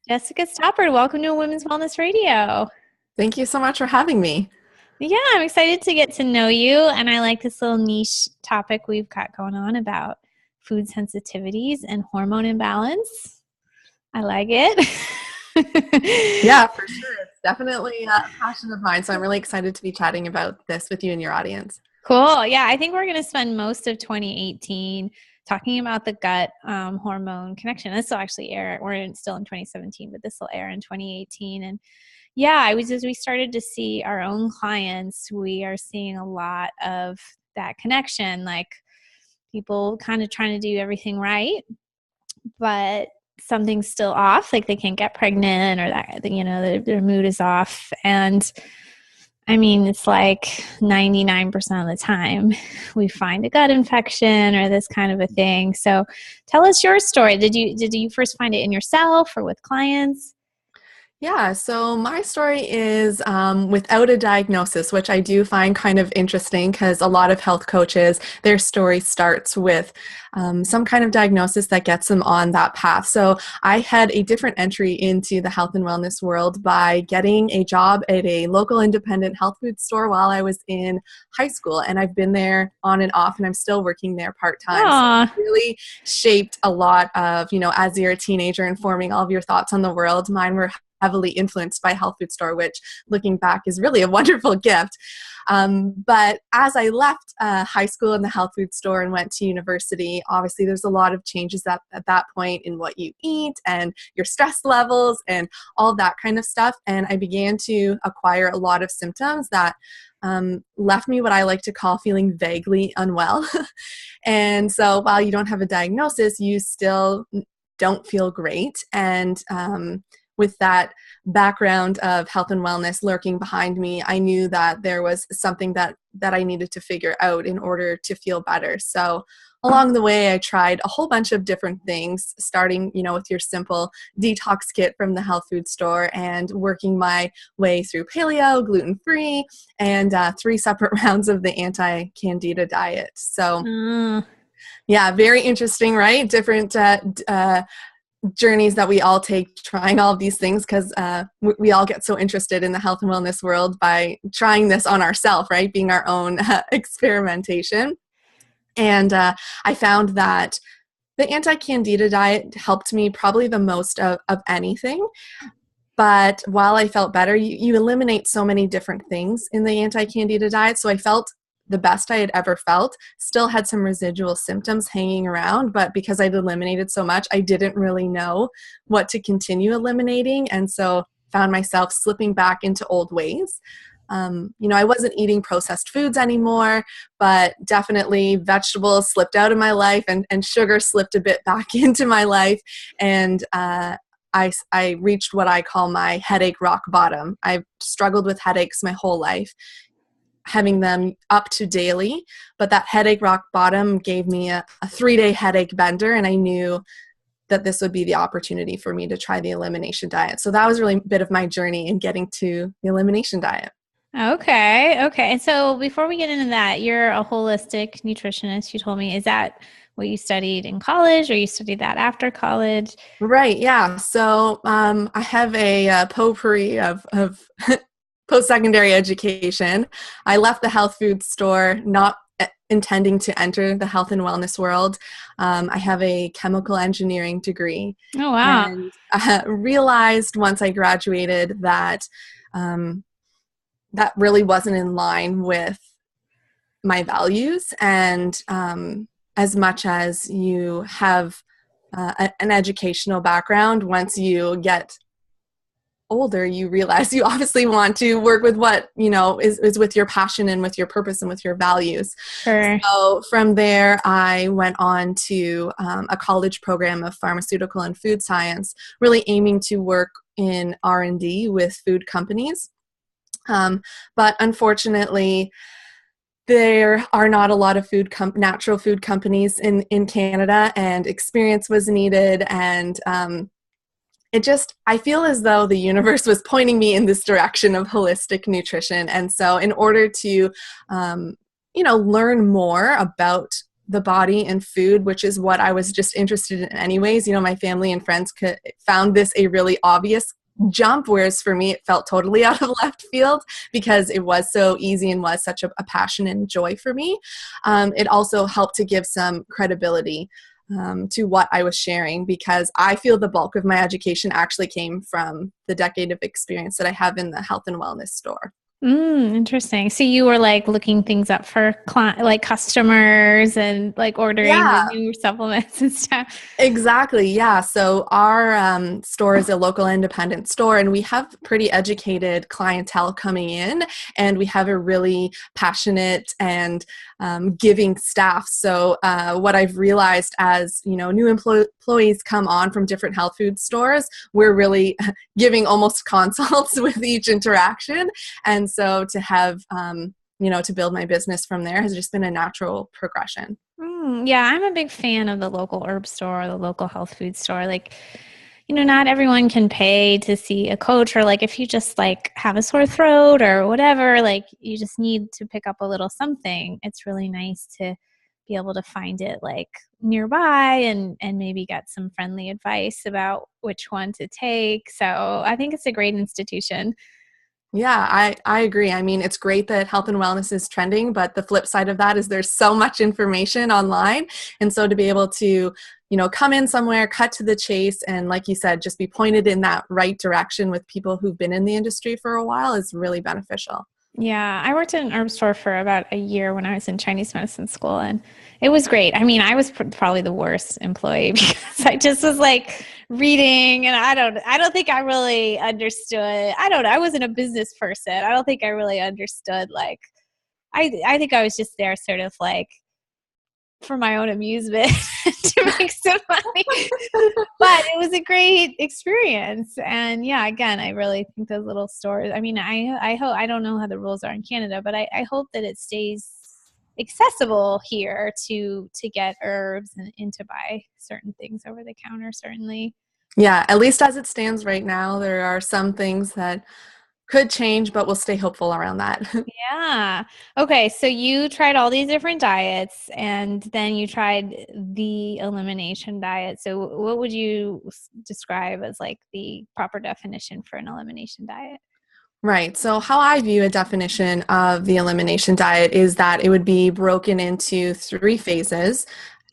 Jessica Stopard, welcome to Women's Wellness Radio. Thank you so much for having me. Yeah, I'm excited to get to know you, and I like this little niche topic we've got going on about food sensitivities and hormone imbalance. I like it. Yeah, for sure. It's definitely a passion of mine, so I'm really excited to be chatting about this with you and your audience. Cool. Yeah, I think we're going to spend most of 2018 talking about the gut hormone connection. This will actually air. We're still in 2017, but this will air in 2018. And yeah, as we started to see our own clients, we are seeing a lot of that connection, like people kind of trying to do everything right, but something's still off, like they can't get pregnant or that, their mood is off. And I mean, it's like 99% of the time we find a gut infection or this kind of a thing. So tell us your story. Did you first find it in yourself or with clients? Yeah, so my story is without a diagnosis, which I do find kind of interesting because a lot of health coaches, their story starts with some kind of diagnosis that gets them on that path. So I had a different entry into the health and wellness world by getting a job at a local independent health food store while I was in high school. And I've been there on and off, and I'm still working there part-time. So it really shaped a lot of, as you're a teenager and forming all of your thoughts on the world. Mine were heavily influenced by health food store, which looking back is really a wonderful gift. But as I left high school in the health food store and went to university, obviously there's a lot of changes at that point in what you eat and your stress levels and all that kind of stuff. And I began to acquire a lot of symptoms that left me what I like to call feeling vaguely unwell. And so while you don't have a diagnosis, you still don't feel great. And with that background of health and wellness lurking behind me, I knew that there was something that I needed to figure out in order to feel better. So along the way, I tried a whole bunch of different things, starting, with your simple detox kit from the health food store and working my way through paleo, gluten-free, and 3 separate rounds of the anti-candida diet. So yeah, very interesting, right? Different journeys that we all take trying all of these things because we all get so interested in the health and wellness world by trying this on ourselves, right? Being our own experimentation. And I found that the anti-candida diet helped me probably the most of anything. But while I felt better, you eliminate so many different things in the anti-candida diet. So I felt the best I had ever felt, still had some residual symptoms hanging around, but because I'd eliminated so much, I didn't really know what to continue eliminating. And so found myself slipping back into old ways. I wasn't eating processed foods anymore, but definitely vegetables slipped out of my life and sugar slipped a bit back into my life. And I reached what I call my headache rock bottom. I've struggled with headaches my whole life, having them up to daily, but that headache rock bottom gave me a 3-day headache bender, and I knew that this would be the opportunity for me to try the elimination diet. So that was really a bit of my journey in getting to the elimination diet. Okay. So before we get into that, you're a holistic nutritionist, you told me. Is that what you studied in college, or you studied that after college? Right, yeah. So I have a potpourri of post-secondary education. I left the health food store not intending to enter the health and wellness world. I have a chemical engineering degree. Oh, wow. And I realized once I graduated that that really wasn't in line with my values. And as much as you have an educational background, once you get older, you realize you obviously want to work with what, is with your passion and with your purpose and with your values. Sure. So from there, I went on to a college program of pharmaceutical and food science, really aiming to work in R&D with food companies. But unfortunately, there are not a lot of natural food companies in Canada, and experience was needed. And I feel as though the universe was pointing me in this direction of holistic nutrition. And so in order to, learn more about the body and food, which is what I was just interested in anyways. My family and friends found this a really obvious jump, whereas for me, it felt totally out of left field because it was so easy and was such a passion and joy for me. It also helped to give some credibility to what I was sharing, because I feel the bulk of my education actually came from the decade of experience that I have in the health and wellness store. Interesting. So you were like looking things up for like customers and like ordering the new supplements and stuff. Exactly. Yeah. So our store is a local independent store, and we have pretty educated clientele coming in, and we have a really passionate and giving staff. So what I've realized as, new employees come on from different health food stores, we're really giving almost consults with each interaction. And so to have, to build my business from there has just been a natural progression. Yeah, I'm a big fan of the local herb store, or the local health food store. Like, not everyone can pay to see a coach, or like if you just like have a sore throat or whatever, like you just need to pick up a little something. It's really nice to be able to find it like nearby and maybe get some friendly advice about which one to take. So I think it's a great institution. Yeah, I agree. I mean, it's great that health and wellness is trending, but the flip side of that is there's so much information online. And so to be able to, come in somewhere, cut to the chase, and like you said, just be pointed in that right direction with people who've been in the industry for a while is really beneficial. Yeah, I worked in an herb store for about a year when I was in Chinese medicine school, and it was great. I mean, I was probably the worst employee because I just was like reading, and I don't think I really understood. I wasn't a business person. I don't think I really understood. Like, I think I was just there sort of like for my own amusement to make some money. But it was a great experience. And yeah, again, I really think those little stores, I mean, I hope, I don't know how the rules are in Canada, but I hope that it stays accessible here to get herbs and to buy certain things over the counter, certainly. Yeah, at least as it stands right now, there are some things that could change, but we'll stay hopeful around that. Yeah. Okay. So you tried all these different diets, and then you tried the elimination diet. So what would you describe as like the proper definition for an elimination diet? Right. So how I view a definition of the elimination diet is that it would be broken into 3 phases: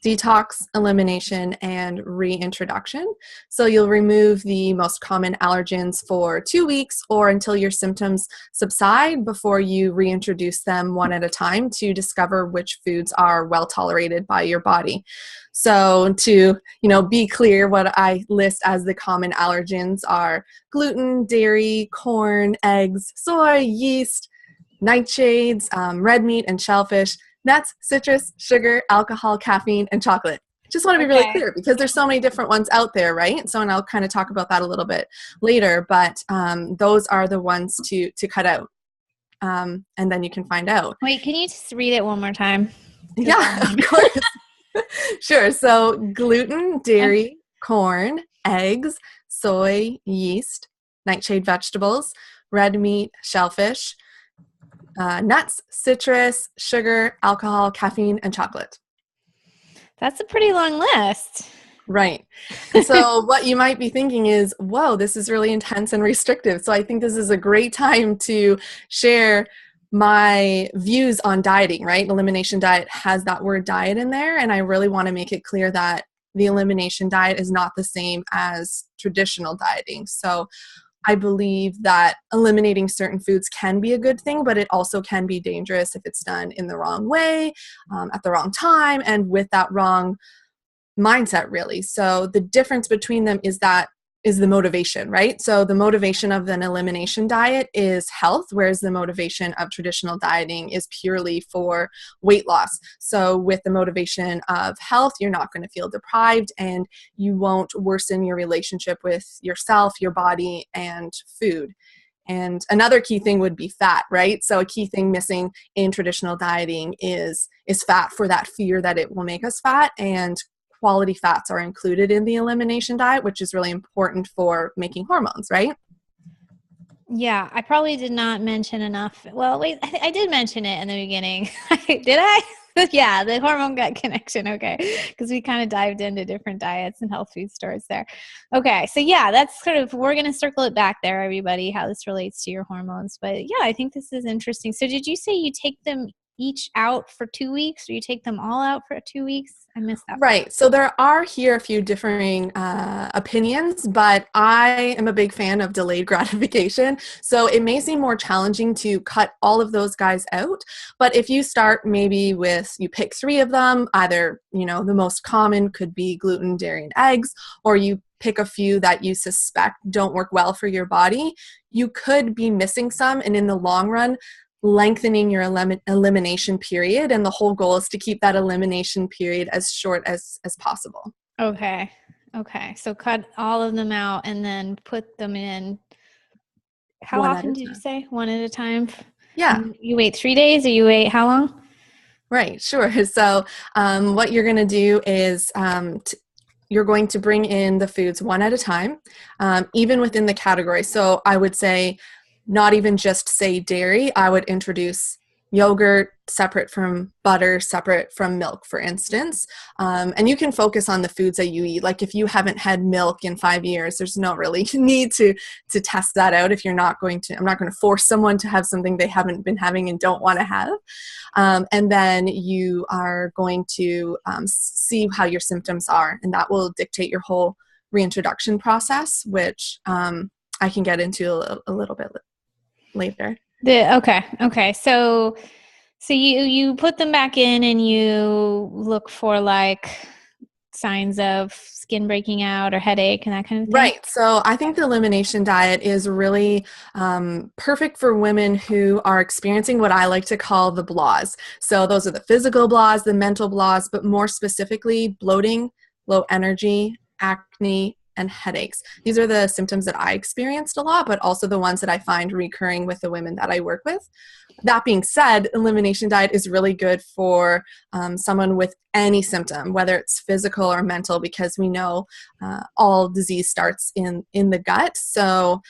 detox, elimination, and reintroduction. So you'll remove the most common allergens for 2 weeks or until your symptoms subside before you reintroduce them one at a time to discover which foods are well tolerated by your body. So to, be clear, what I list as the common allergens are gluten, dairy, corn, eggs, soy, yeast, nightshades, red meat and shellfish, nuts, citrus, sugar, alcohol, caffeine, and chocolate. Just want to be really clear because there's so many different ones out there, right? So, and I'll kind of talk about that a little bit later, but those are the ones to cut out. And then you can find out. Wait, can you just read it one more time? Yeah, of course. Sure. So gluten, dairy, corn, eggs, soy, yeast, nightshade vegetables, red meat, shellfish, nuts, citrus, sugar, alcohol, caffeine, and chocolate. That's a pretty long list. Right. So what you might be thinking is, whoa, this is really intense and restrictive. So I think this is a great time to share my views on dieting, right? Elimination diet has that word diet in there. And I really want to make it clear that the elimination diet is not the same as traditional dieting. So I believe that eliminating certain foods can be a good thing, but it also can be dangerous if it's done in the wrong way, at the wrong time, and with that wrong mindset, really. So the difference between them is the motivation, right? So the motivation of an elimination diet is health, whereas the motivation of traditional dieting is purely for weight loss. So with the motivation of health, you're not going to feel deprived and you won't worsen your relationship with yourself, your body, and food. And another key thing would be fat, right? So a key thing missing in traditional dieting is fat, for that fear that it will make us fat, and quality fats are included in the elimination diet, which is really important for making hormones, right? Yeah, I probably did not mention enough. Well, wait, I did mention it in the beginning. Did I? Yeah, the hormone gut connection. Okay. Because we kind of dived into different diets and health food stores there. Okay. So yeah, that's sort of, we're going to circle it back there, everybody, how this relates to your hormones. But yeah, I think this is interesting. So did you say you take them each out for 2 weeks, or you take them all out for 2 weeks? I missed that. Right. So there are here a few differing opinions, but I am a big fan of delayed gratification. So it may seem more challenging to cut all of those guys out. But if you start maybe with, you pick 3 of them, either, the most common could be gluten, dairy, and eggs, or you pick a few that you suspect don't work well for your body, you could be missing some. And in the long run, lengthening your elimination period, and the whole goal is to keep that elimination period as short as possible. Okay. So cut all of them out and then put them in. How often did you say? 1 at a time? Yeah. And you wait 3 days, or you wait how long? Right, sure. So what you're going to do is you're going to bring in the foods 1 at a time, even within the category. So I would say, not even just say dairy, I would introduce yogurt separate from butter, separate from milk, for instance. And you can focus on the foods that you eat. Like if you haven't had milk in 5 years, there's no really need to test that out. If you're not going to, I'm not going to force someone to have something they haven't been having and don't want to have. And then you are going to see how your symptoms are, and that will dictate your whole reintroduction process, which I can get into a little bit later. Okay. So you put them back in, and you look for like signs of skin breaking out or headache and that kind of thing? Right. So I think the elimination diet is really perfect for women who are experiencing what I like to call the blahs. So those are the physical blahs, the mental blahs, but more specifically bloating, low energy, acne, and headaches. These are the symptoms that I experienced a lot, but also the ones that I find recurring with the women that I work with. That being said, elimination diet is really good for someone with any symptom, whether it's physical or mental, because we know all disease starts in the gut. So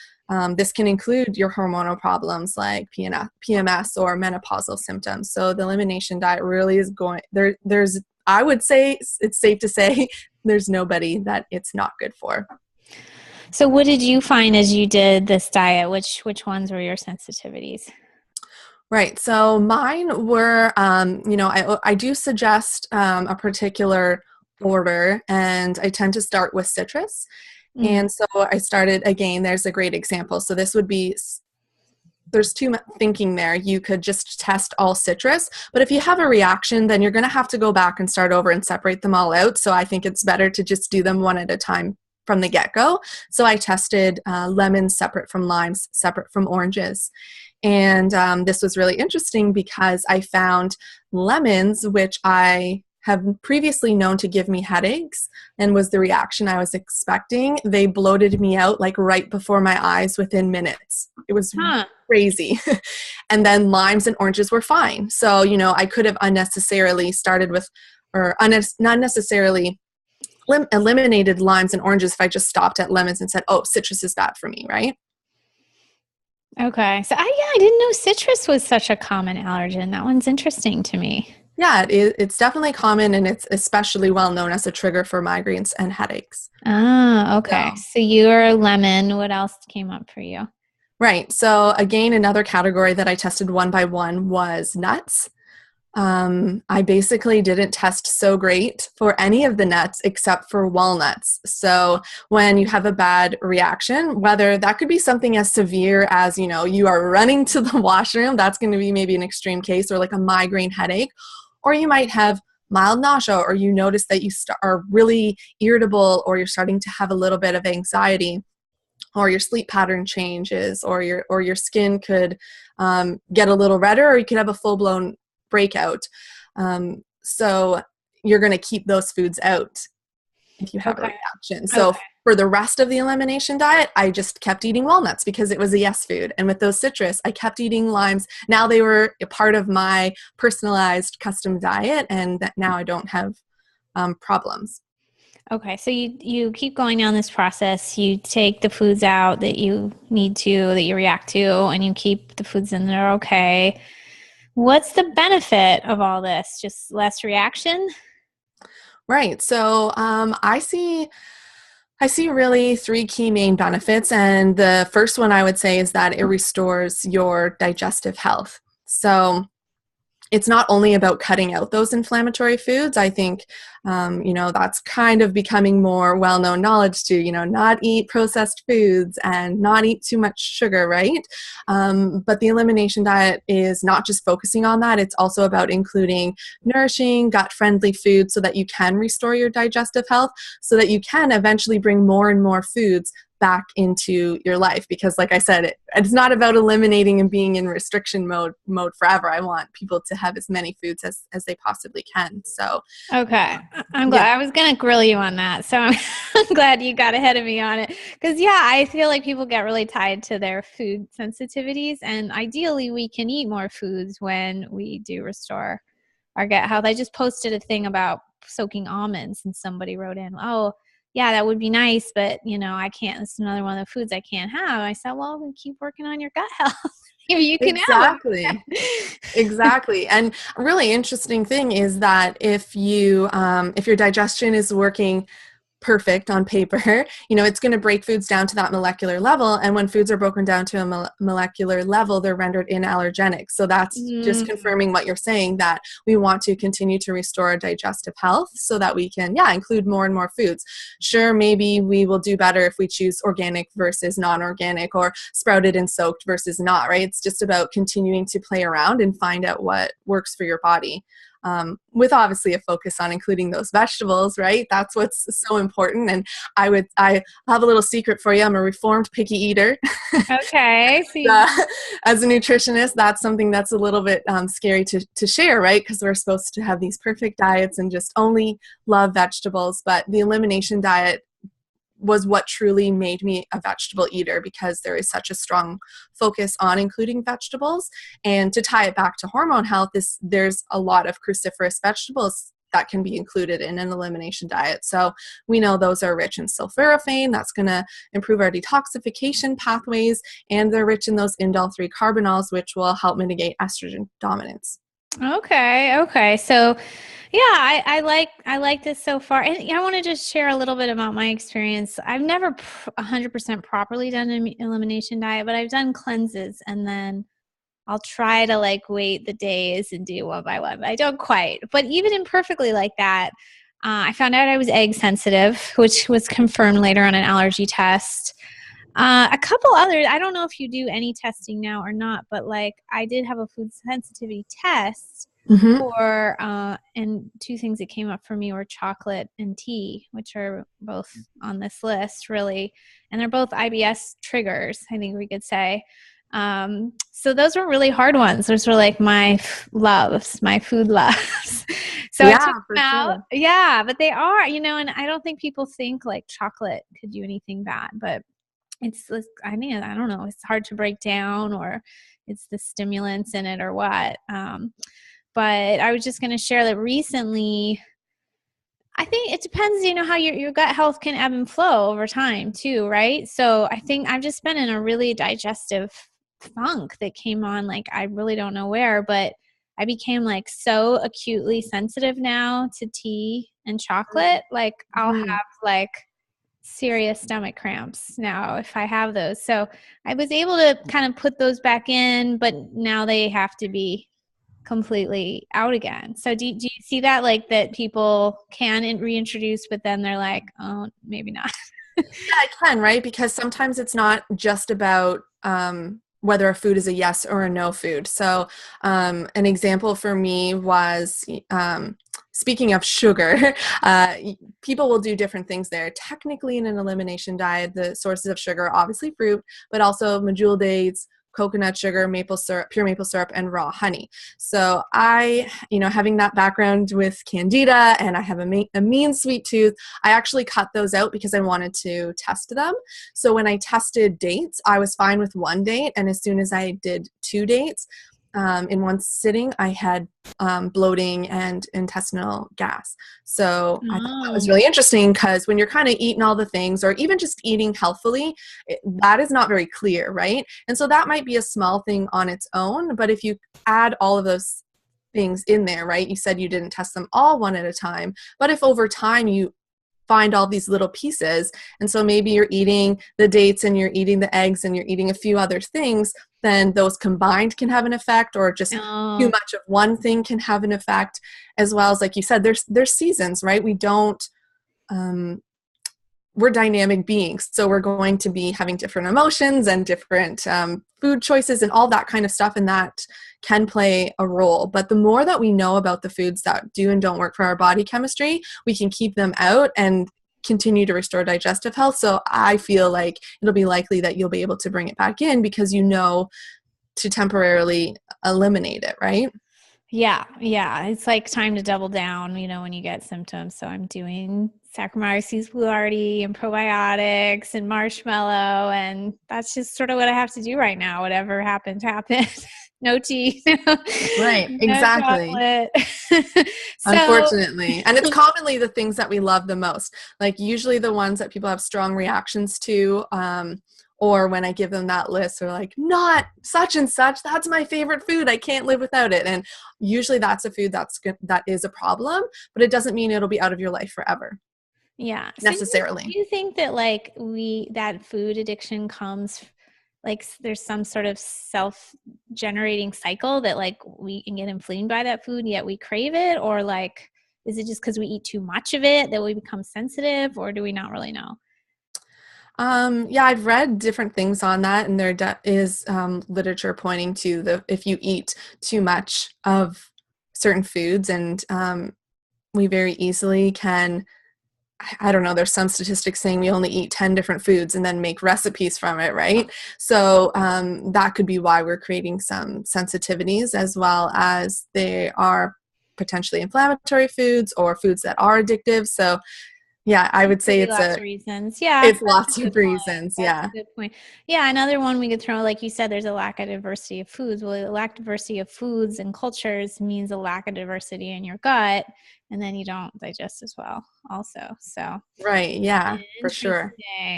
this can include your hormonal problems like PMS or menopausal symptoms. So the elimination diet really is there's, I would say it's safe to say, there's nobody that it's not good for. So what did you find as you did this diet? Which ones were your sensitivities? Right. So mine were, I do suggest a particular order, and I tend to start with citrus. And so I started, again, there's a great example. So this would be, there's two thinking there. You could just test all citrus, but if you have a reaction, then you're going to have to go back and start over and separate them all out. So I think it's better to just do them 1 at a time from the get-go. So I tested lemons separate from limes, separate from oranges. And this was really interesting because I found lemons, which I have previously known to give me headaches and was the reaction I was expecting. They bloated me out like right before my eyes within minutes. It was crazy. And then limes and oranges were fine. So, I could have unnecessarily started with, or not necessarily eliminated limes and oranges if I just stopped at lemons and said, oh, citrus is bad for me, right? Okay. So I didn't know citrus was such a common allergen. That one's interesting to me. Yeah, it's definitely common, and it's especially well known as a trigger for migraines and headaches. Ah, okay. So your lemon, what else came up for you? Right. So again, another category that I tested 1 by 1 was nuts. I basically didn't test so great for any of the nuts except for walnuts. So when you have a bad reaction, whether that could be something as severe as, you are running to the washroom, that's going to be maybe an extreme case, or like a migraine headache, or you might have mild nausea, or you notice that you are really irritable, or you're starting to have a little bit of anxiety, or your sleep pattern changes, or your skin could get a little redder, or you could have a full-blown breakout. So you're going to keep those foods out if you have a reaction. So for the rest of the elimination diet, I just kept eating walnuts because it was a yes food. And with those citrus, I kept eating limes. Now they were a part of my personalized custom diet, and that now I don't have problems. Okay, so you keep going down this process. You take the foods out that you need to, that you react to, and you keep the foods in that are okay. What's the benefit of all this? Just less reaction? Right. So I see really three key main benefits. And the first one I would say is that it restores your digestive health. So it's not only about cutting out those inflammatory foods. I think, that's kind of becoming more well-known knowledge to, not eat processed foods and not eat too much sugar, right? But the elimination diet is not just focusing on that. It's also about including nourishing, gut-friendly foods so that you can restore your digestive health, so that you can eventually bring more and more foods back into your life. Because like I said, it's not about eliminating and being in restriction mode forever. I want people to have as many foods as they possibly can. So okay, I'm glad. I was going to grill you on that. So I'm glad you got ahead of me on it. Because I feel like people get really tied to their food sensitivities. And ideally we can eat more foods when we do restore our gut health. I just posted a thing about soaking almonds and somebody wrote in, oh, yeah, that would be nice, but I can't, it's another one of the foods I can't have. I said, well, then keep working on your gut health. You can exactly. have Exactly. And a really interesting thing is that if your digestion is working perfect on paper, it's going to break foods down to that molecular level. And when foods are broken down to a molecular level, they're rendered inallergenic. So that's just confirming what you're saying, that we want to continue to restore our digestive health so that we can, include more and more foods. Sure, maybe we will do better if we choose organic versus non-organic, or sprouted and soaked versus not, right? It's just about continuing to play around and find out what works for your body. With obviously a focus on including those vegetables, right? That's what's so important. And I have a little secret for you. I'm a reformed picky eater. Okay. As a nutritionist, that's something that's a little bit scary to share, right? Because we're supposed to have these perfect diets and just only love vegetables. But the elimination diet was what truly made me a vegetable eater, because there is such a strong focus on including vegetables. And to tie it back to hormone health, there's a lot of cruciferous vegetables that can be included in an elimination diet. So we know those are rich in sulforaphane. That's going to improve our detoxification pathways, and they're rich in those indole-3 carbanols, which will help mitigate estrogen dominance. Okay. So I like this so far. And I want to just share a little bit about my experience. I've never 100% properly done an elimination diet, but I've done cleanses, and then I'll try to wait the days and do one by one, but I don't quite. But even imperfectly like that, I found out I was egg sensitive, which was confirmed later on an allergy test. A couple others, I don't know if you do any testing now or not, but I did have a food sensitivity test for, and two things that came up for me were chocolate and tea, which are both on this list really. And they're both IBS triggers, I think we could say. So those were really hard ones. Those were my loves, my food loves. So I took them out. Sure. Yeah, but they are, and I don't think people think chocolate could do anything bad, but I don't know, it's hard to break down, or it's the stimulants in it or what. But I was just going to share that recently, I think it depends, how your gut health can ebb and flow over time too, right? So I think I've just been in a really digestive funk that came on, I really don't know where, but I became so acutely sensitive now to tea and chocolate. I'll have serious stomach cramps now if I have those. So I was able to kind of put those back in, but now they have to be completely out again. So do you see that, that people can reintroduce, but then they're oh, maybe not? Yeah, I can, right? Because sometimes it's not just about whether a food is a yes or a no food. So an example for me was, speaking of sugar, people will do different things there. Technically, in an elimination diet, the sources of sugar are obviously fruit, but also medjool dates, coconut sugar, maple syrup, pure maple syrup, and raw honey. So I, having that background with candida, and I have a mean sweet tooth, I actually cut those out because I wanted to test them. So when I tested dates, I was fine with one date. And as soon as I did 2 dates, in one sitting, I had bloating and intestinal gas. So I thought that was really interesting because when you're kind of eating all the things, or even just eating healthfully, that is not very clear, right? And so that might be a small thing on its own, but if you add all of those things in there, right? You said you didn't test them all one at a time, but if over time you find all these little pieces, and so maybe you're eating the dates and you're eating the eggs and you're eating a few other things, then those combined can have an effect, or just too much of one thing can have an effect, as well as, like you said, there's seasons, right? We're dynamic beings, so we're going to be having different emotions and different food choices and all that kind of stuff, and that can play a role. But the more that we know about the foods that do and don't work for our body chemistry, we can keep them out and continue to restore digestive health. So I feel like it'll be likely that you'll be able to bring it back in because you know to temporarily eliminate it, right? Yeah. It's like time to double down, when you get symptoms. So I'm doing Saccharomyces boulardii and probiotics and marshmallow, and that's just sort of what I have to do right now. Whatever happens, happens. No tea. Right, exactly. No Unfortunately. And it's commonly the things that we love the most. Like usually the ones that people have strong reactions to, or when I give them that list, they're like, not such and such, that's my favorite food, I can't live without it. And usually that's a food that is a problem, but it doesn't mean it'll be out of your life forever. Yeah. Necessarily. So do you think that that food addiction comes, there's some sort of self-generating cycle that we can get inflamed by that food, yet we crave it? Or is it just because we eat too much of it that we become sensitive, or do we not really know? Yeah, I've read different things on that, and there is literature pointing to if you eat too much of certain foods, and we very easily can, I don't know, there's some statistics saying we only eat 10 different foods and then make recipes from it, right? So that could be why we're creating some sensitivities, as well as they are potentially inflammatory foods or foods that are addictive. So yeah, I would say it's lots of reasons. Yeah. It's lots of reasons. That's a good point. Yeah. Another one we could throw, like you said, there's a lack of diversity of foods. Well, a lack of diversity of foods and cultures means a lack of diversity in your gut, and then you don't digest as well also. So right. Yeah, for sure.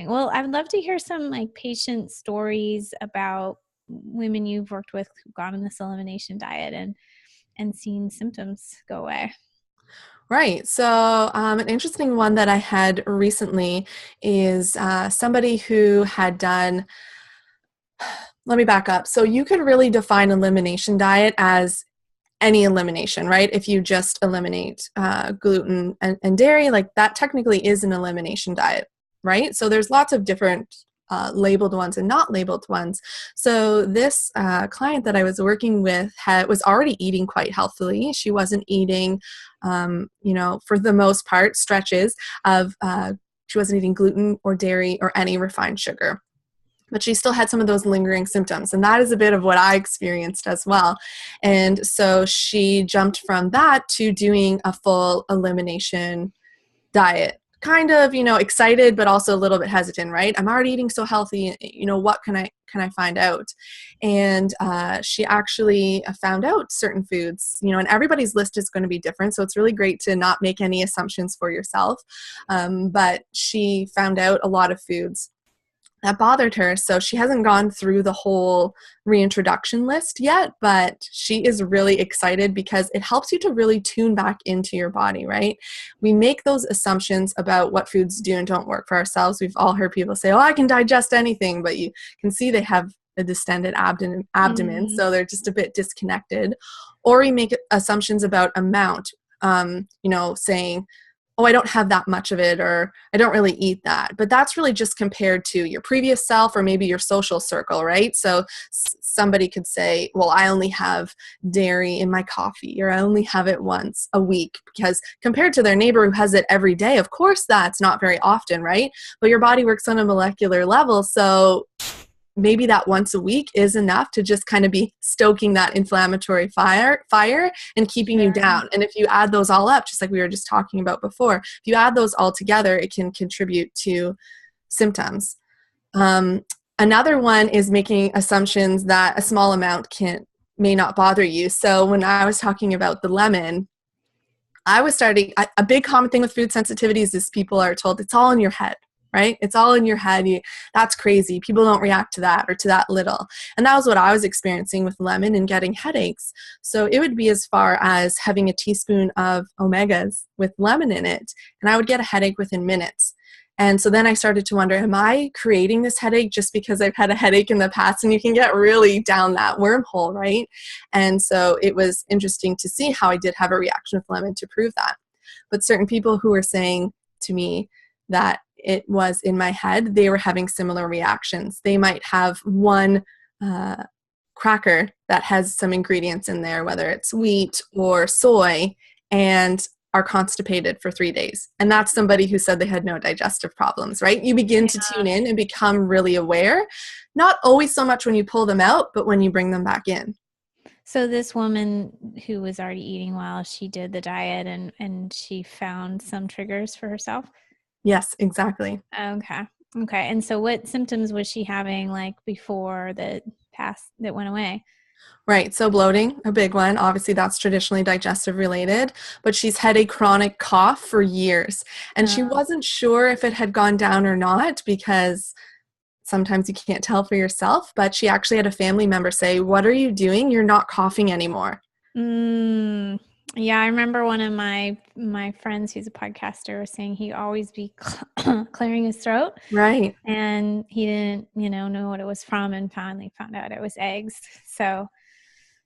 Well, I would love to hear some patient stories about women you've worked with who've gone on this elimination diet and seen symptoms go away. Right. So an interesting one that I had recently is somebody who had done, let me back up. So you could really define elimination diet as any elimination, right? If you just eliminate gluten and dairy, that technically is an elimination diet, right? So there's lots of different labeled ones and not labeled ones. So this client that I was working with was already eating quite healthily. She wasn't eating, for the most part, stretches of, she wasn't eating gluten or dairy or any refined sugar. But she still had some of those lingering symptoms. And that is a bit of what I experienced as well. And so she jumped from that to doing a full elimination diet. Kind of, excited, but also a little bit hesitant, right? I'm already eating so healthy, what can I find out? And she actually found out certain foods, and everybody's list is going to be different. So it's really great to not make any assumptions for yourself. But she found out a lot of foods that bothered her. So she hasn't gone through the whole reintroduction list yet, but she is really excited because it helps you to really tune back into your body, right? We make those assumptions about what foods do and don't work for ourselves. We've all heard people say, oh, I can digest anything, but you can see they have a distended abdomen, so they're just a bit disconnected. Or we make assumptions about amount, saying, oh, I don't have that much of it, or I don't really eat that. But that's really just compared to your previous self or maybe your social circle, right? So somebody could say, well, I only have dairy in my coffee, or I only have it once a week, because compared to their neighbor who has it every day, of course, that's not very often, right? But your body works on a molecular level. So maybe that once a week is enough to just kind of be stoking that inflammatory fire and keeping you down. And if you add those all up, just like we were just talking about before, if you add those all together, it can contribute to symptoms. Another one is making assumptions that a small amount may not bother you. So when I was talking about the lemon, I was starting, a big common thing with food sensitivities is people are told it's all in your head, right? It's all in your head. That's crazy. People don't react to that or to that little. And that was what I was experiencing with lemon and getting headaches. So it would be as far as having a teaspoon of omegas with lemon in it, and I would get a headache within minutes. And so then I started to wonder, am I creating this headache just because I've had a headache in the past? And you can get really down that wormhole, right? And so it was interesting to see how I did have a reaction with lemon to prove that. But certain people who were saying to me that it was in my head, they were having similar reactions. They might have one cracker that has some ingredients in there, whether it's wheat or soy, and are constipated for 3 days. And that's somebody who said they had no digestive problems, right? You begin to tune in and become really aware, not always so much when you pull them out, but when you bring them back in. So this woman who was already eating well, she did the diet and she found some triggers for herself? Yes, exactly. Okay. And so what symptoms was she having like before that went away? Right. So bloating, a big one. Obviously, that's traditionally digestive related, but she's had a chronic cough for years. And she wasn't sure if it had gone down or not because sometimes you can't tell for yourself, but she actually had a family member say, "What are you doing? You're not coughing anymore." Yeah, I remember one of my friends who's a podcaster was saying he'd always be clearing his throat. Right. And he didn't, know what it was from, and finally found out it was eggs. So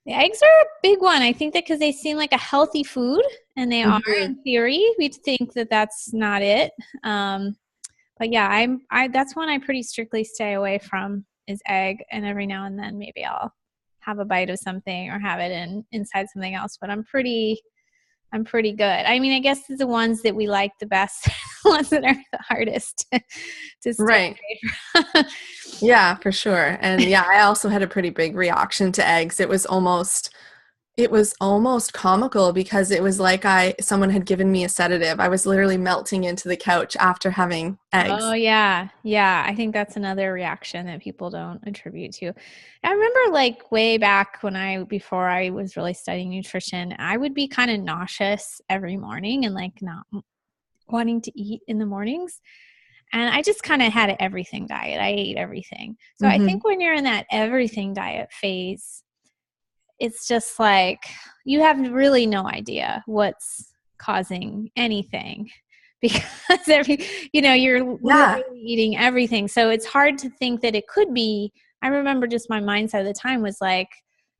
the eggs are a big one. I think that because they seem like a healthy food, and they are in theory. We'd think that that's not it. But yeah, that's one I pretty strictly stay away from is egg. And every now and then maybe I'll have a bite of something or have it inside something else. But I'm pretty good. I mean, I guess the ones that we like the best, the ones that are the hardest to stay away from. Yeah, for sure. And yeah, I also had a pretty big reaction to eggs. It was almost comical because it was like someone had given me a sedative. I was literally melting into the couch after having eggs. Oh yeah. Yeah. I think that's another reaction that people don't attribute to. I remember like way back before I was really studying nutrition, I would be kind of nauseous every morning and like not wanting to eat in the mornings. And I just kind of had an everything diet. I ate everything. So I think when you're in that everything diet phase, it's just like you have really no idea what's causing anything because you're literally eating everything. So it's hard to think that it could be. I remember just my mindset at the time was like,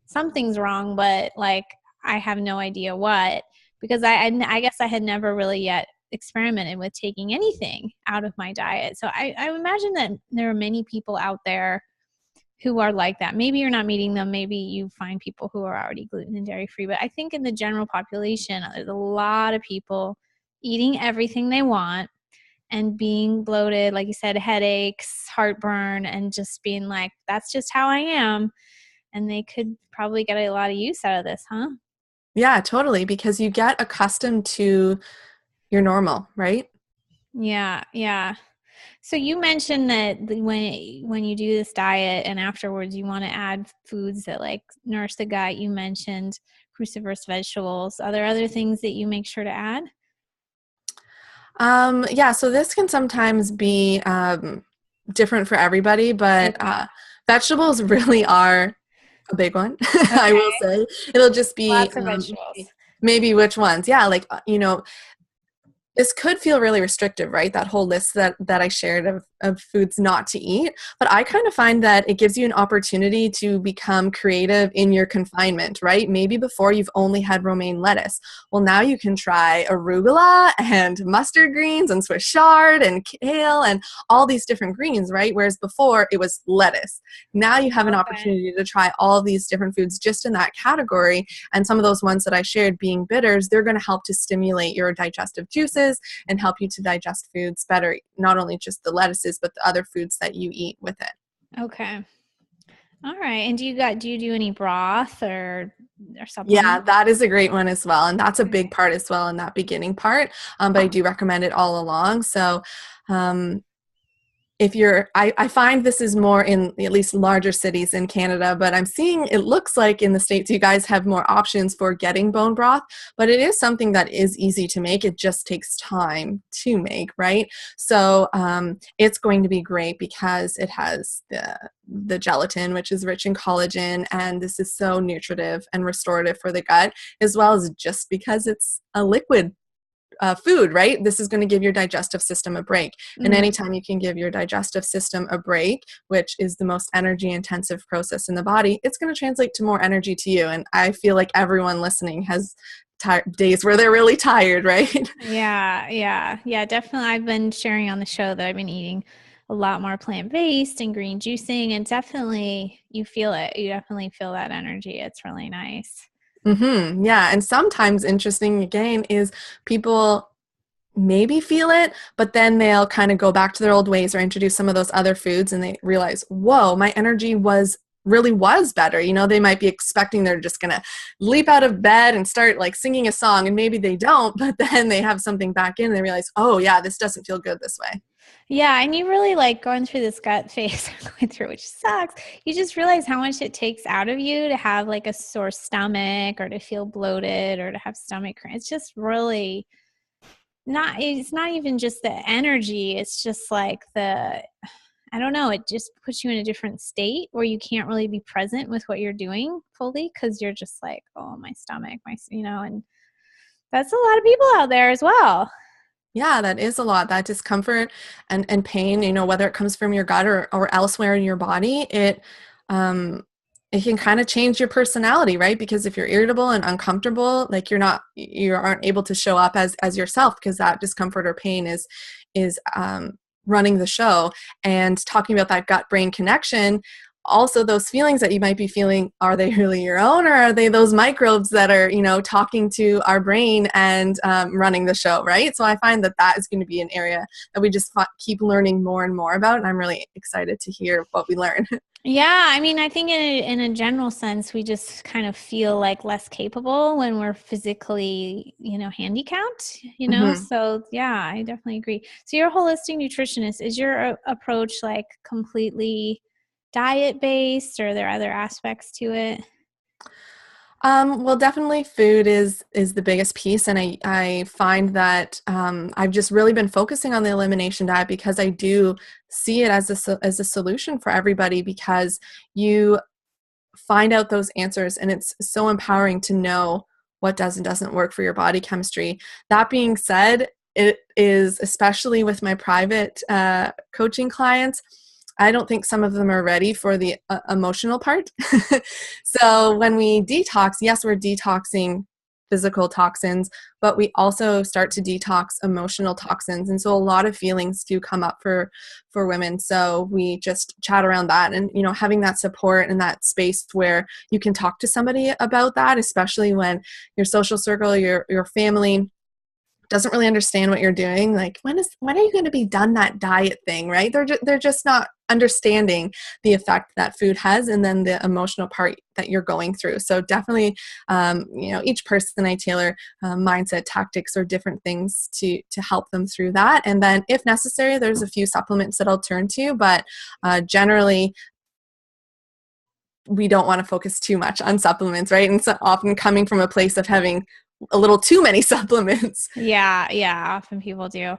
something's wrong, but like I have no idea what, because I guess I had never really yet experimented with taking anything out of my diet. So I imagine that there are many people out there who are like that. Maybe you're not meeting them. Maybe you find people who are already gluten and dairy free. But I think in the general population, there's a lot of people eating everything they want and being bloated, like you said, headaches, heartburn, and just being like, that's just how I am. And they could probably get a lot of use out of this, huh? Yeah, totally. Because you get accustomed to your normal, right? Yeah. Yeah. So you mentioned that when you do this diet and afterwards you want to add foods that like nourish the gut. You mentioned cruciferous vegetables. Are there other things that you make sure to add? Yeah, so this can sometimes be different for everybody, but vegetables really are a big one. I will say it'll just be lots of vegetables. Maybe which ones. Yeah, like this could feel really restrictive, right? That whole list that I shared of foods not to eat. But I kind of find that it gives you an opportunity to become creative in your confinement, right? Maybe before you've only had romaine lettuce. Well, now you can try arugula and mustard greens and Swiss chard and kale and all these different greens, right? Whereas before it was lettuce. Now you have an opportunity to try all these different foods just in that category. And some of those ones that I shared being bitters, they're going to help to stimulate your digestive juices and help you to digest foods better, not only just the lettuces, but the other foods that you eat with it. Okay. All right. And do you do any broth or something? Yeah, that is a great one as well. And that's a big part as well in that beginning part. But I do recommend it all along. So if you're, I find this is more in at least larger cities in Canada, but I'm seeing it looks like in the States you guys have more options for getting bone broth, but it is something that is easy to make. It just takes time to make, right? So it's going to be great because it has the gelatin, which is rich in collagen, and this is so nutritive and restorative for the gut, as well as just because it's a liquid food, right? This is going to give your digestive system a break. And anytime you can give your digestive system a break, which is the most energy intensive process in the body, it's going to translate to more energy to you. And I feel like everyone listening has days where they're really tired, right? Yeah, definitely. I've been sharing on the show that I've been eating a lot more plant-based and green juicing, and definitely you feel it. You definitely feel that energy. It's really nice. Yeah. And sometimes interesting again is people maybe feel it, but then they'll kind of go back to their old ways or introduce some of those other foods and they realize, whoa, my energy really was better. You know, they might be expecting they're just going to leap out of bed and start like singing a song, and maybe they don't, but then they have something back in and they realize, oh yeah, this doesn't feel good this way. Yeah, and you really like going through this gut phase I'm going through, which sucks. You just realize how much it takes out of you to have like a sore stomach or to feel bloated or to have stomach cramps. It's just really it's not even just the energy. It's just like I don't know, it just puts you in a different state where you can't really be present with what you're doing fully because you're just like, oh, my stomach, and that's a lot of people out there as well. Yeah, that is a lot. That discomfort and pain, you know, whether it comes from your gut or elsewhere in your body, it can kind of change your personality, right? Because if you're irritable and uncomfortable, like you aren't able to show up as yourself because that discomfort or pain is running the show. And talking about that gut-brain connection, also those feelings that you might be feeling, are they really your own, or are they those microbes that are, you know, talking to our brain and running the show, right? So I find that is going to be an area that we just keep learning more and more about, and I'm really excited to hear what we learn. Yeah, I mean, I think in a general sense, we just kind of feel like less capable when we're physically, handicapped, So yeah, I definitely agree. So you're a holistic nutritionist. Is your approach like completely diet based, or are there other aspects to it? Well, definitely food is the biggest piece. And I find that I've just really been focusing on the elimination diet because I do see it as a solution for everybody, because you find out those answers and it's so empowering to know what does and doesn't work for your body chemistry. That being said, it is, especially with my private coaching clients, I don't think some of them are ready for the emotional part. So when we detox, yes, we're detoxing physical toxins, but we also start to detox emotional toxins. And so a lot of feelings do come up for women. So we just chat around that, and, having that support and that space where you can talk to somebody about that, especially when your social circle, your family doesn't really understand what you're doing. Like, when are you going to be done that diet thing, right? They're just not understanding the effect that food has, and then the emotional part that you're going through. So definitely, each person I tailor mindset tactics or different things to help them through that. And then if necessary, there's a few supplements that I'll turn to, but generally we don't want to focus too much on supplements, right? And so often coming from a place of having a little too many supplements. Yeah, often people do.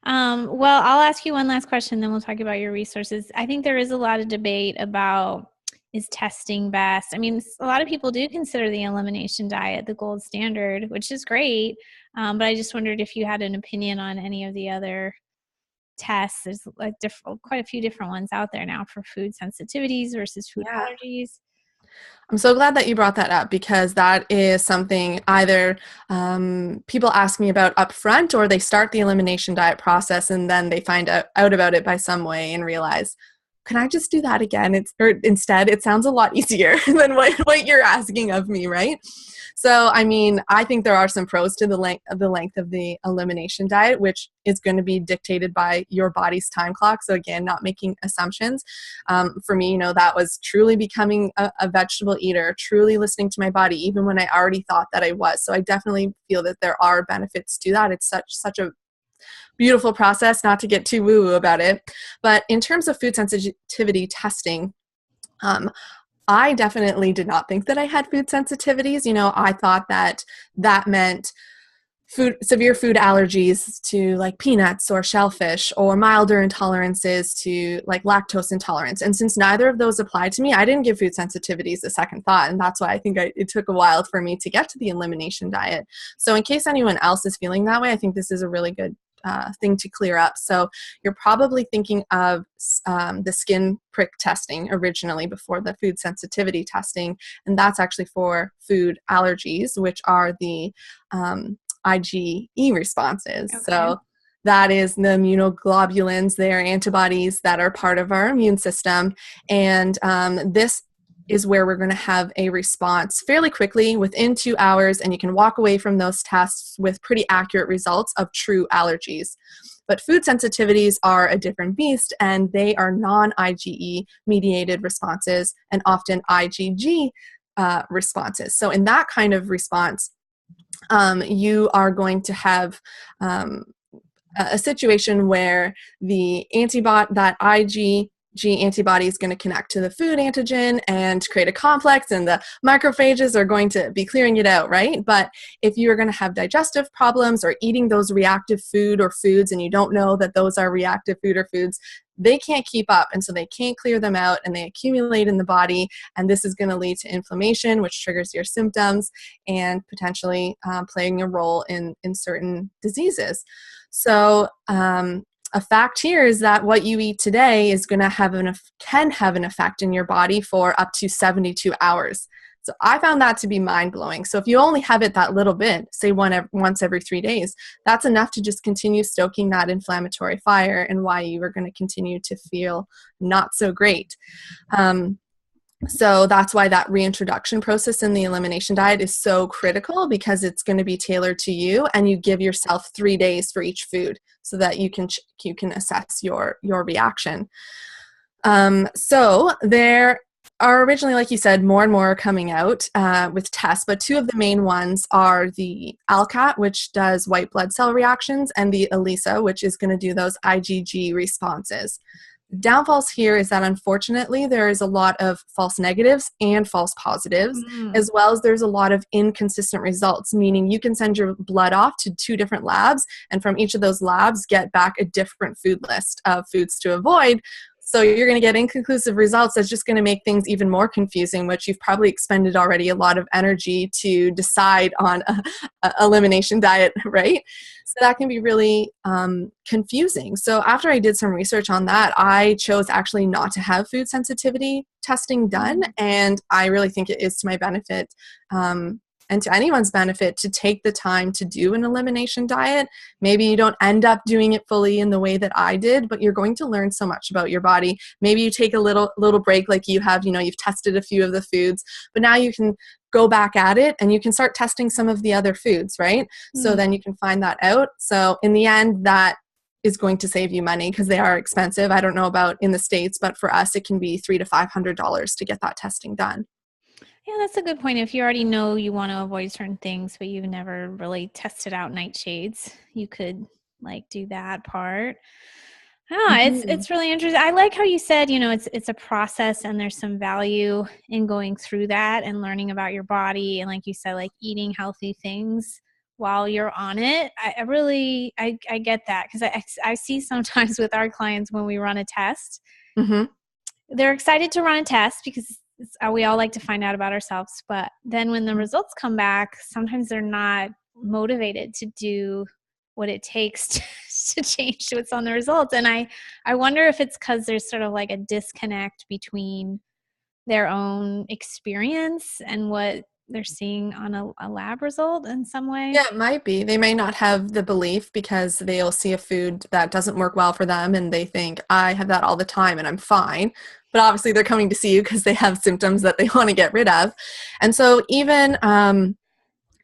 Well, I'll ask you one last question, then we'll talk about your resources. I think there is a lot of debate about, is testing best? I mean, a lot of people do consider the elimination diet the gold standard, which is great. But I just wondered if you had an opinion on any of the other tests. There's like quite a few different ones out there now for food sensitivities versus food allergies. I'm so glad that you brought that up, because that is something either people ask me about upfront, or they start the elimination diet process and then they find out about it by some way and realize, can I just do that again? Instead, it sounds a lot easier than what you're asking of me, right? So, I mean, I think there are some pros to the length of the elimination diet, which is going to be dictated by your body's time clock. So again, not making assumptions. For me, that was truly becoming a vegetable eater, truly listening to my body, even when I already thought that I was. So I definitely feel that there are benefits to that. It's such a beautiful process, not to get too woo-woo about it. But in terms of food sensitivity testing, I definitely did not think that I had food sensitivities. I thought that meant severe food allergies to like peanuts or shellfish, or milder intolerances to like lactose intolerance. And since neither of those applied to me, I didn't give food sensitivities a second thought. And that's why I think it took a while for me to get to the elimination diet. So in case anyone else is feeling that way, I think this is a really good thing to clear up. So you're probably thinking of the skin prick testing originally before the food sensitivity testing. And that's actually for food allergies, which are the IgE responses. Okay. So that is the immunoglobulins. They are antibodies that are part of our immune system. And this is where we're going to have a response fairly quickly within 2 hours. And you can walk away from those tests with pretty accurate results of true allergies. But food sensitivities are a different beast, and they are non-IgE mediated responses and often IgG responses. So in that kind of response, you are going to have a situation where that IgG antibody is going to connect to the food antigen and create a complex, and the macrophages are going to be clearing it out, right? But if you're going to have digestive problems or eating those reactive food or foods, and you don't know that those are reactive food or foods, they can't keep up, and so they can't clear them out, and they accumulate in the body, and this is going to lead to inflammation, which triggers your symptoms and potentially playing a role in certain diseases. So a fact here is that what you eat today is going to can have an effect in your body for up to 72 hours. So I found that to be mind-blowing. So if you only have it that little bit, say once every 3 days, that's enough to just continue stoking that inflammatory fire, and why you are going to continue to feel not so great. So that's why that reintroduction process in the elimination diet is so critical, because it's going to be tailored to you, and you give yourself 3 days for each food so that you can assess your reaction. So there are originally, like you said, more and more coming out with tests, but two of the main ones are the ALCAT, which does white blood cell reactions, and the ELISA, which is going to do those IgG responses. Downfalls here is that unfortunately there is a lot of false negatives and false positives, as well as there's a lot of inconsistent results, meaning you can send your blood off to 2 different labs, and from each of those labs get back a different food list of foods to avoid. So you're going to get inconclusive results. That's just going to make things even more confusing, which you've probably expended already a lot of energy to decide on a elimination diet, right? So that can be really confusing. So after I did some research on that, I chose actually not to have food sensitivity testing done. And I really think it is to my benefit and to anyone's benefit to take the time to do an elimination diet. Maybe you don't end up doing it fully in the way that I did, but you're going to learn so much about your body. Maybe you take a little break like you have, you've tested a few of the foods, but now you can go back at it and you can start testing some of the other foods, right? So then you can find that out. So in the end, that is going to save you money because they are expensive. I don't know about in the States, but for us, it can be $300 to $500 to get that testing done. Yeah, that's a good point. If you already know you want to avoid certain things, but you've never really tested out nightshades, you could do that part. It's really interesting. I like how you said, it's a process, and there's some value in going through that and learning about your body. And like you said, eating healthy things while you're on it. I get that, because I see sometimes with our clients when we run a test, they're excited to run a test because we all like to find out about ourselves. But then when the results come back, sometimes they're not motivated to do what it takes to change what's on the results. And I wonder if it's because there's sort of a disconnect between their own experience and what they're seeing on a lab result in some way. Yeah, it might be. They may not have the belief because they'll see a food that doesn't work well for them and they think, I have that all the time and I'm fine. But obviously they're coming to see you because they have symptoms that they want to get rid of. And so even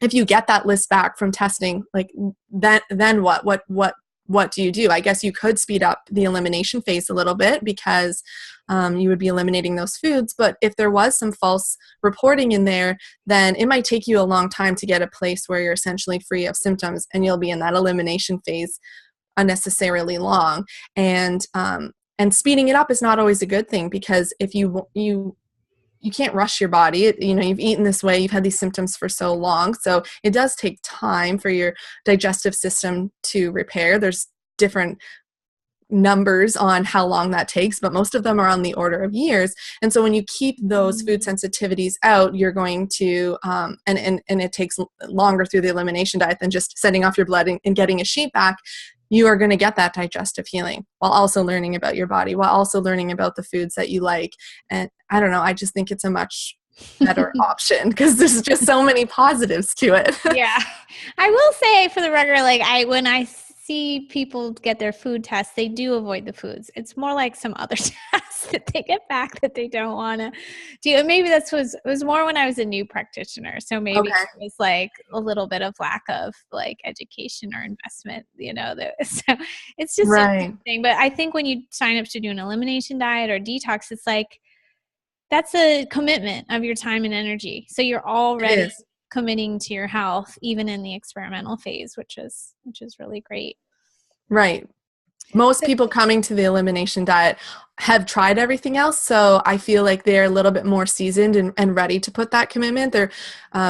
if you get that list back from testing, then what? What do you do? I guess you could speed up the elimination phase a little bit because you would be eliminating those foods. But if there was some false reporting in there, then it might take you a long time to get a place where you're essentially free of symptoms, and you'll be in that elimination phase unnecessarily long. And speeding it up is not always a good thing, because if you can't rush your body. You've eaten this way, you've had these symptoms for so long. So it does take time for your digestive system to repair. There's different numbers on how long that takes, but most of them are on the order of years. And so when you keep those food sensitivities out, you're going to, and it takes longer through the elimination diet than just sending off your blood and getting a sheet back. You are going to get that digestive healing while also learning about your body, while also learning about the foods that you like. And I don't know, I just think it's a much better option, because there's just so many positives to it. Yeah. I will say, for the record, when I see people get their food tests, they do avoid the foods. It's more like some other tests that they get back that they don't want to do. And maybe it was more when I was a new practitioner. So maybe it was like a little bit of lack of like education or investment, so it's just interesting. But I think when you sign up to do an elimination diet or detox, it's like, that's a commitment of your time and energy. So you're already committing to your health, even in the experimental phase, which is really great. Right. Most people coming to the elimination diet have tried everything else. So I feel like they're a little bit more seasoned and ready to put that commitment.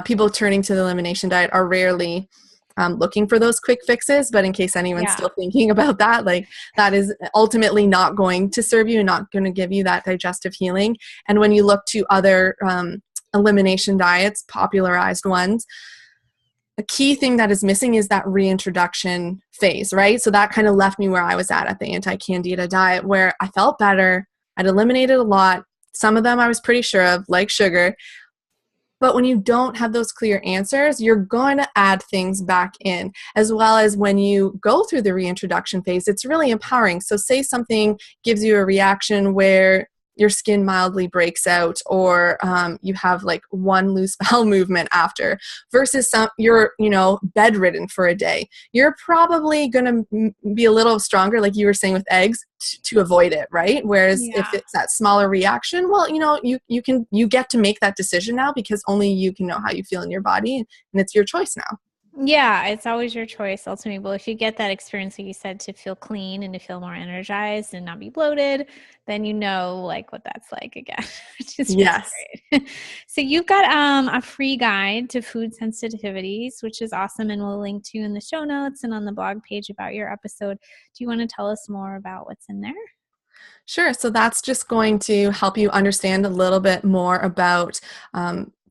People turning to the elimination diet are rarely looking for those quick fixes. But in case anyone's still thinking about that, that is ultimately not going to serve you and not going to give you that digestive healing. And when you look to other elimination diets, popularized ones, a key thing that is missing is that reintroduction phase, right? So that kind of left me where I was at the anti-candida diet, where I felt better. I'd eliminated a lot. Some of them I was pretty sure of, like sugar. But when you don't have those clear answers, you're going to add things back in, as well as when you go through the reintroduction phase, it's really empowering. So say something gives you a reaction where your skin mildly breaks out, or you have like one loose bowel movement after, versus you're bedridden for a day. You're probably going to be a little stronger, like you were saying with eggs, to avoid it, right? Whereas if it's that smaller reaction, well, you get to make that decision now, because only you can know how you feel in your body, and it's your choice now. Yeah, it's always your choice ultimately. But if you get that experience, like you said, to feel clean and to feel more energized and not be bloated, then what that's like again, which is great. So you've got a free guide to food sensitivities, which is awesome, and we'll link to in the show notes and on the blog page about your episode. Do you want to tell us more about what's in there? Sure. So that's just going to help you understand a little bit more about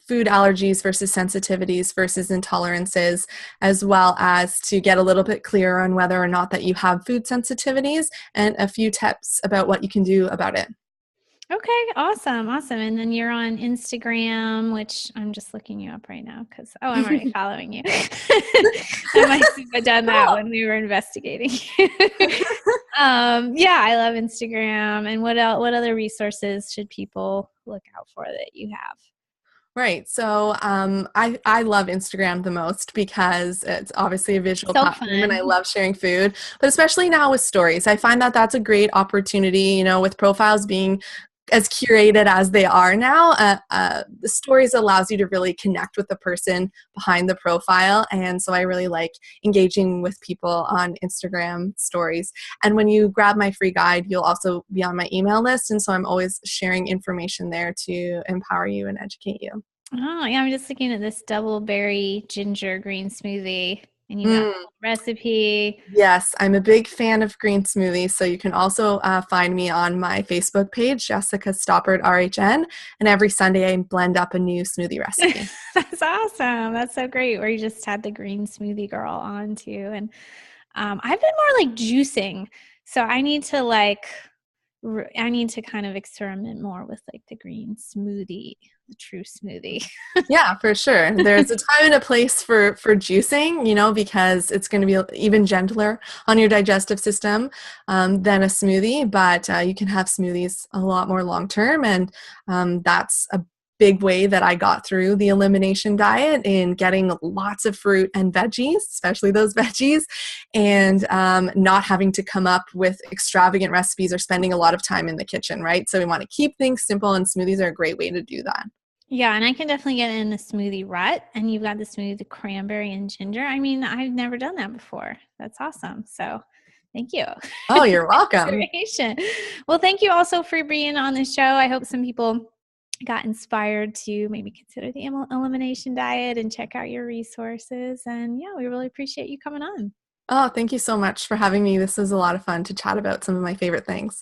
food allergies versus sensitivities versus intolerances, as well as to get a little bit clearer on whether or not that you have food sensitivities, and a few tips about what you can do about it. Okay, awesome. And then you're on Instagram, which I'm just looking you up right now because, I'm already following you. I might have done that when we were investigating. I love Instagram. And what other resources should people look out for that you have? Right. So I love Instagram the most, because it's obviously a visual platform, and I love sharing food, but especially now with stories. I find that that's a great opportunity, with profiles being as curated as they are now. The stories allows you to really connect with the person behind the profile. And so I really like engaging with people on Instagram stories. And when you grab my free guide, you'll also be on my email list. And so I'm always sharing information there to empower you and educate you. Oh, yeah. I'm just looking at this double berry ginger green smoothie. And you got a recipe. Yes, I'm a big fan of green smoothies. So you can also find me on my Facebook page, Jessica Stopard RHN. And every Sunday I blend up a new smoothie recipe. That's awesome. That's so great. Where you just had the green smoothie girl on too. And I've been more like juicing. So I need to kind of experiment more with like the green smoothie, the true smoothie. Yeah, for sure. There's a time and a place for juicing, because it's going to be even gentler on your digestive system than a smoothie. But you can have smoothies a lot more long term, and that's a big way that I got through the elimination diet, in getting lots of fruit and veggies, especially those veggies, and not having to come up with extravagant recipes or spending a lot of time in the kitchen, right? So we want to keep things simple, and smoothies are a great way to do that. Yeah, and I can definitely get in the smoothie rut, and you've got the smoothie cranberry and ginger. I mean, I've never done that before. That's awesome. So Thank you. Oh, you're welcome. Well, thank you also for being on the show. I hope some people got inspired to maybe consider the elimination diet and check out your resources. And yeah, we really appreciate you coming on. Oh, thank you so much for having me. This was a lot of fun to chat about some of my favorite things.